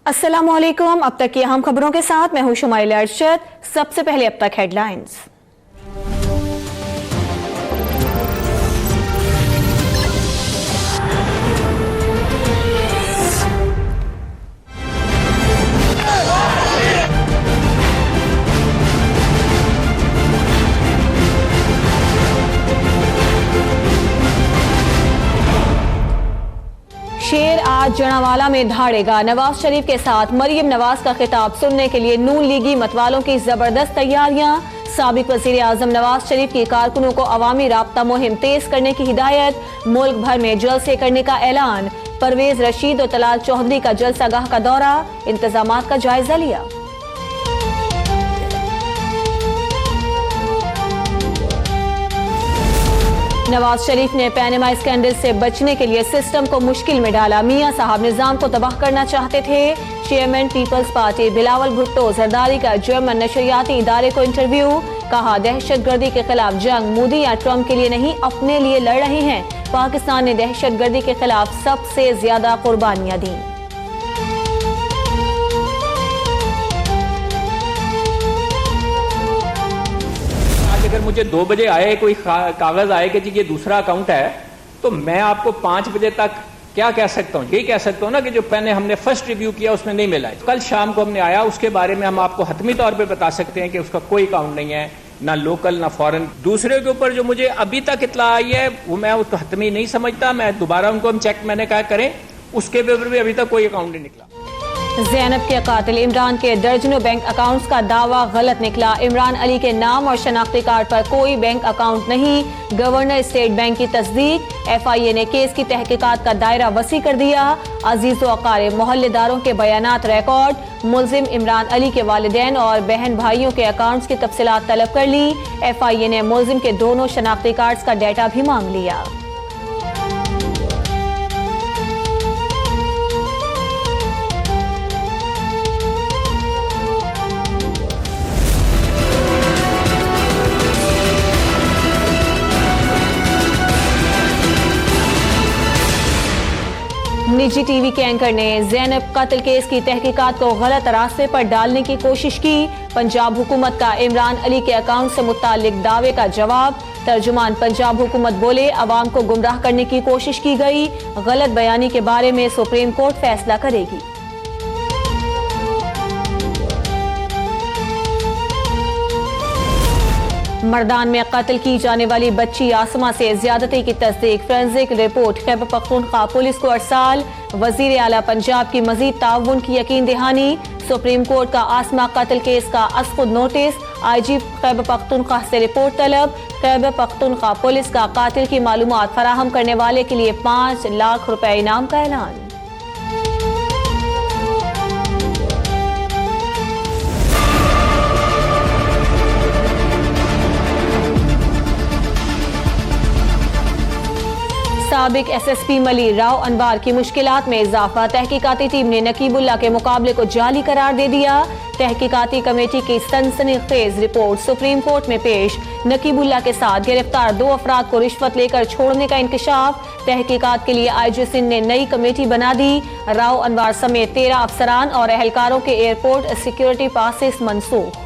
अस्सलामुअलैकुम। अब तक की अहम खबरों के साथ मैं हूं शुमाइल अरशद। सबसे पहले अब तक हेडलाइंस। शेर आज जनावाला में धाड़ेगा। नवाज शरीफ के साथ मरियम नवाज का खिताब सुनने के लिए नून लीगी मतवालों की जबरदस्त तैयारियां। साबिक वजीर आजम नवाज शरीफ की कारकुनों को अवामी राब्ता मुहिम तेज करने की हिदायत। मुल्क भर में जलसे करने का ऐलान। परवेज रशीद और तलाल चौधरी का जलसागाह का दौरा, इंतजामात का जायजा लिया। नवाज शरीफ ने पैनामा स्कैंडल से बचने के लिए सिस्टम को मुश्किल में डाला। मियां साहब निजाम को तबाह करना चाहते थे। चेयरमैन पीपल्स पार्टी बिलावल भुट्टो जरदारी का जर्मन नशरियाती इदारे को इंटरव्यू। कहा, दहशतगर्दी के खिलाफ जंग मोदी या ट्रंप के लिए नहीं, अपने लिए लड़ रहे हैं। पाकिस्तान ने दहशतगर्दी के खिलाफ सबसे ज्यादा कुर्बानियां दी। अगर मुझे 2 बजे आए कोई कागज आए कि जी ये दूसरा अकाउंट है, तो मैं आपको 5 बजे तक क्या कह सकता हूँ? यही कह सकता हूँ ना कि जो पहले हमने फर्स्ट रिव्यू किया उसमें नहीं मिला है। कल शाम को हमने आया, उसके बारे में हम आपको हतमी तौर पे बता सकते हैं कि उसका कोई अकाउंट नहीं है, ना लोकल ना फॉरेन। दूसरे के ऊपर जो मुझे अभी तक इत्तला आई है वो मैं उसको हतमी नहीं समझता। मैं दोबारा उनको हम चेक मैंने कहा करें, उसके ऊपर भी अभी तक कोई अकाउंट नहीं निकला। ज़ैनब के कातिल इमरान के दर्जनों बैंक अकाउंट्स का दावा गलत निकला। इमरान अली के नाम और शनाख्ती कार्ड पर कोई बैंक अकाउंट नहीं। गवर्नर स्टेट बैंक की तस्दीक। FIA ने केस की तहकीकात का दायरा वसी कर दिया। अजीज व अकारिब मोहल्लेदारों के बयानात रिकॉर्ड। मुल्जिम इमरान अली के वालिदैन और बहन भाइयों के अकाउंट्स की तफसीलात तलब कर ली। FIA ने मुल्जिम के दोनों शनाख्ती कार्ड्स का डाटा भी मांग लिया। निजी टीवी के एंकर ने ज़ैनब कत्ल केस की तहकीकात को गलत रास्ते पर डालने की कोशिश की। पंजाब हुकूमत का इमरान अली के अकाउंट से मुतालिक दावे का जवाब। तर्जुमान पंजाब हुकूमत बोले, अवाम को गुमराह करने की कोशिश की गई। गलत बयानी के बारे में सुप्रीम कोर्ट फैसला करेगी। मर्दान में कत्ल की जाने वाली बच्ची आसमा से ज्यादती की तस्दीक। Forensic report Khyber Pakhtunkhwa police को अरसाल। वजीर आला पंजाब की मजीद ताउन की यकीन दहानी। सुप्रीम कोर्ट का आसमा कत्ल केस का असखुद नोटिस। IG खैबर पख्तूनख्वा से रिपोर्ट तलब। खैबर पख्तूनख्वा पुलिस का कातिल की मालूमात फराहम करने वाले के लिए 5 लाख रुपए इनाम का ऐलान। साबिक SSP मली राव अनवार की मुश्किलात में इजाफा। तहकीकाती टीम ने नकीबुल्ला के मुकाबले को जाली करार दे दिया। तहकीकाती कमेटी की सनसनीखेज रिपोर्ट सुप्रीम कोर्ट में पेश। नकीबुल्ला के साथ गिरफ्तार 2 अफराद को रिश्वत लेकर छोड़ने का इंकशाफ। तहकीकात के लिए IG सिंध ने नई कमेटी बना दी। राव अनवार समेत 13 अफसरान और एहलकारों के एयरपोर्ट सिक्योरिटी पासेस मनसूख।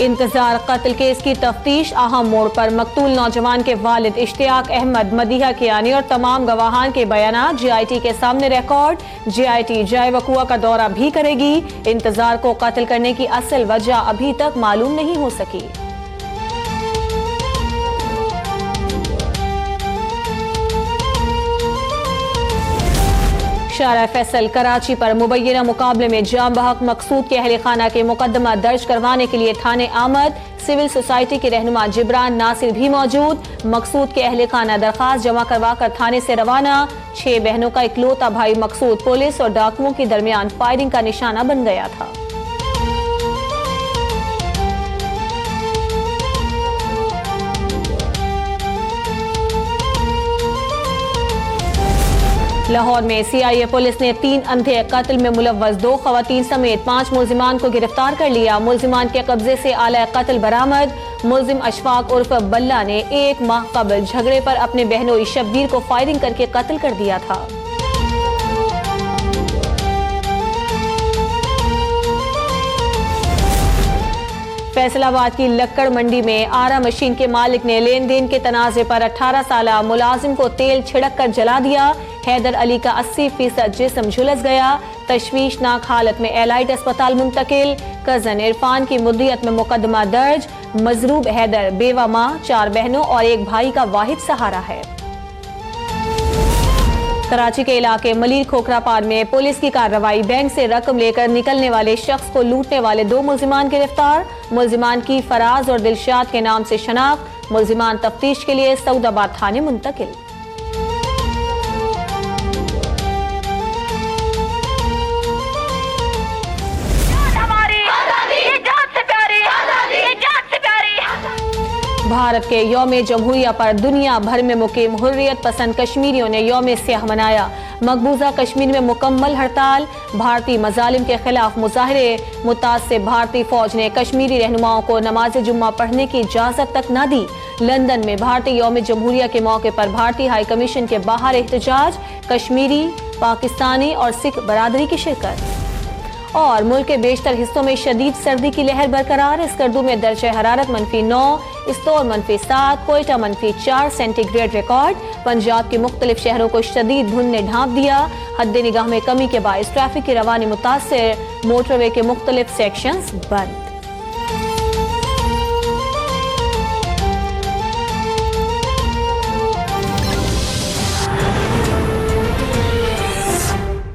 इंतजार कत्ल केस की तफ्तीश अहम मोड़ पर। मकतूल नौजवान के वालिद इश्तियाक अहमद, मदीहा कियानी और तमाम गवाहान के बयान GIT के सामने रिकॉर्ड। GIT जाए वकुआ का दौरा भी करेगी। इंतजार को कत्ल करने की असल वजह अभी तक मालूम नहीं हो सकी। शारा फैसल कराची पर मुबैना मुकाबले में जाम बहक मकसूद के अहल खाना के मुकदमा दर्ज करवाने के लिए थाने आमद। सिविल सोसाइटी के रहनुमा जिब्रान नासिर भी मौजूद। मकसूद के अहल खाना दरखास्त जमा करवा कर थाने से रवाना। 6 बहनों का इकलौता भाई मकसूद पुलिस और डाकुओं के दरमियान फायरिंग का निशाना बन गया था। लाहौर में CIA पुलिस ने 3 अंधे कत्ल में मुलव्वस 2 खवातीन समेत 5 मुल्जिमान को गिरफ्तार कर लिया। मुल्जिमान के कब्जे से आला कत्ल बरामद। मुल्जिम अशफाक उर्फ बल्ला ने 1 माह कबल झगड़े पर अपने बहनोई शब्बीर को फायरिंग करके कत्ल कर दिया था। फैसलाबाद की लक्कड़ मंडी में आरा मशीन के मालिक ने लेन देन के तनाजे पर 18 साला मुलाजिम को तेल छिड़क कर जला दिया। हैदर अली का 80% जिस्म झुलस गया। तशवीशनाक हालत में एलाइट अस्पताल मुंतकिल। कजन इरफान की मुद्दियत में मुकदमा दर्ज। मजरूब हैदर बेवा माँ, 4 बहनों और 1 भाई का वाहिद सहारा है। कराची के इलाके मलीर खोखरा पार में पुलिस की कार्रवाई। बैंक से रकम लेकर निकलने वाले शख्स को लूटने वाले 2 मुल्जिमान गिरफ्तार। मुल्जिमान की फराज और दिलशाद के नाम से शनाख्त। मुल्जिमान तफ्तीश के लिए सऊदाबाद थाने मुंतकिल। भारत के यौम जमहूरिया पर दुनिया भर में मुकीम हुर्रियत पसंद कश्मीरियों ने यौम स्याह मनाया। मकबूजा कश्मीर में मुकम्मल हड़ताल। भारतीय मजालिम के खिलाफ मुजाहरे। मुतासिब भारतीय फौज ने कश्मीरी रहनुमाओं को नमाज जुम्मा पढ़ने की इजाजत तक न दी। लंदन में भारतीय यौम जमहूरिया के मौके पर भारतीय हाई कमीशन के बाहर एहतजाज। कश्मीरी, पाकिस्तानी और सिख बरादरी की शिरकत। और मुल्क के बेशतर हिस्सों में शदीद सर्दी की लहर बरकरार। स्कर्दू में दर्जे हरारत -9, इस्तौर -7, कोयटा -4 सेंटीग्रेड रिकॉर्ड। पंजाब के मुख्तलिफ शहरों को शदीद धुंध ने ढांप दिया। हद निगाह में कमी के बायस ट्रैफिक की रवानी मुतासिर। मोटरवे के मुख्तलिफ सेक्शंस बंद।